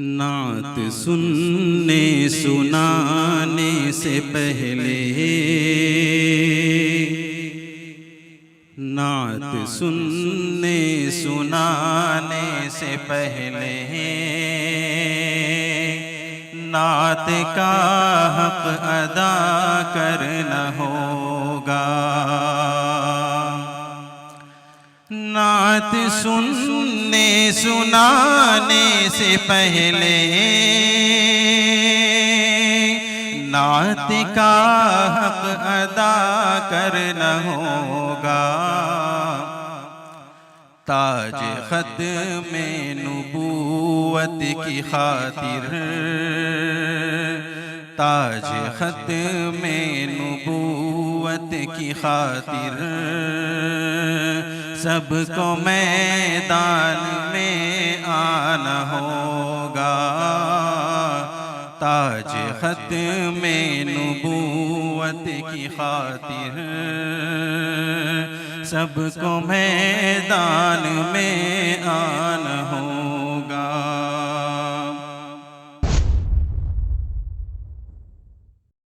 نعت سننے سنانے سے پہلے، نعت سننے سنانے سے پہلے، نعت کا حق ادا کرنا ہوگا۔ نعت سننے سنانے سے پہلے، نعت کا حق ادا کرنا ہوگا۔ تاج ختم نبوت کی خاطر، تاج ختم نبوت کی خاطر، سب کو میدان میں آنا ہوگا۔ تاج ختم نبوت کی خاطر، سب کو میدان میں آنا ہوگا۔